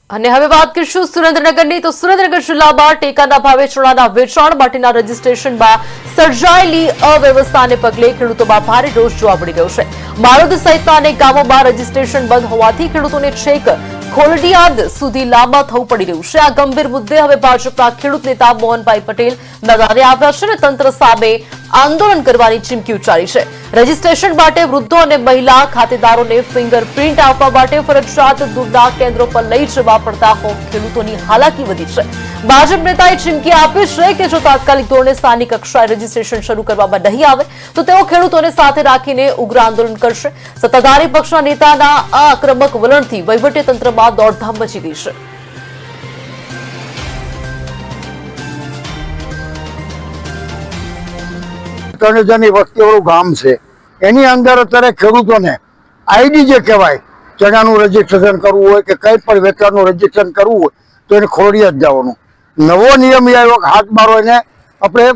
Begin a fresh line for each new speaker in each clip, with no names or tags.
અને હવે વાત કરીશું સુરેન્દ્રનગરની તો સુરેન્દ્રનગર જિલ્લામાં ટેકાના ભાવે ચણાના વેચાણ માટેના રજીસ્ટ્રેશનમાં સર્જાયેલી અવ્યવસ્થાને પગલે ખેડૂતોમાં ભારે રોષ જોવા મળી રહ્યો છે। બારોદ સહિતના અનેક ગામોમાં રજીસ્ટ્રેશન બંધ હોવાથી ખેડૂતોને છેક ખોલડિયાદ સુધી લાંબા થવું પડી રહ્યું છે। આ ગંભીર મુદ્દે હવે ભાજપના ખેડૂત નેતા મોહનભાઈ પટેલ મેદાને આવ્યા છે અને તંત્ર સામે આંદોલન કરવાની ચીમકી ઉચ્ચારી છે। રજીસ્ટ્રેશન માટે વૃદ્ધો અને મહિલા ખાતેદારોને ફિંગરપ્રિન્ટ આપવા માટે ફરજિયાત દૂરના કેન્દ્રો પર લઈ જવા પડતા ખેડૂતોની હાલાકી વધી છે। ભાજપ નેતાએ ચીમકી આપી છે કે જો તાત્કાલિક ધોરણે સ્થાનિક કક્ષાએ રજીસ્ટ્રેશન શરૂ કરવામાં નહીં આવે તો તેઓ ખેડૂતોને સાથે રાખીને ઉગ્ર આંદોલન કરશે। સત્તાધારી પક્ષના નેતાના આ આક્રમક વલણથી વહીવટીતંત્રમાં દોડધામ મચી ગઈ છે।
ત્રણેજાની વસ્તીવાળું ગામ છે એની અંદર અત્યારે ખેડૂતોને આઈડી જે કહેવાય ચણાનું રજીસ્ટ્રેશન કરવું હોય કે કંઈ પણ વેચાણનું રજીસ્ટ્રેશન કરવું હોય તો એને ખોડિયાદ જવાનું। નવો નિયમ એ આવ્યો કે હાથ મારો એને આપણે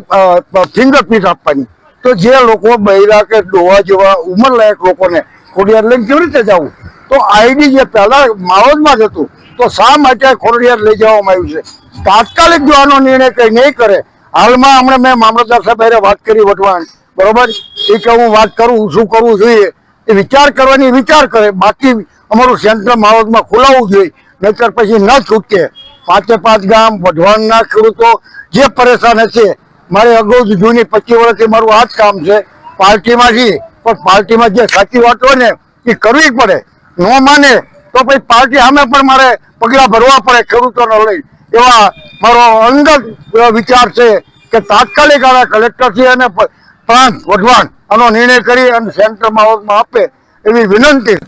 ફિંગરપ્રિન્ટ આપવાની। તો જે લોકો બૈરા કે ડોવા જેવા ઉંમરલાયક લોકોને ખોડિયાદ લઈને કેવી રીતે જવું? તો આઈડી જે પહેલા માવજમાં જ હતું તો શા માટે ખોડિયાદ લઈ જવામાં આવ્યું છે? તાત્કાલિક જો આનો નિર્ણય કંઈ નહીં કરે, હાલમાં હમણાં મેં મામલતદાર સાહેબ વાત કરી વટવાણ, બરોબર, એ કે હું વાત કરું શું કરવું જોઈએ એ વિચાર કરવાની વિચાર કરે, બાકી અમારું સેન્ટર માવજમાં ખોલાવવું જોઈએ, નહીતર પછી ન છૂટકે। 5 ગામ વઢવાણના ખેડૂતો જે પરેશાન હશે, મારે અગાઉ જૂની 25 વર્ષથી મારું આ જ કામ છે, પાર્ટીમાં છીએ પણ પાર્ટીમાં જે સાચી વાત હોય ને એ કરવી પડે, ન માને તો પછી પાર્ટી સામે પણ મારે પગલાં ભરવા પડે ખેડૂતોને લઈ। એવા મારો અંગત વિચાર છે કે તાત્કાલિક આના કલેક્ટરથી અને પ્રાંત વઢવાણ આનો નિર્ણય કરી અને સેન્ટર માવજમાં આપે એવી વિનંતી।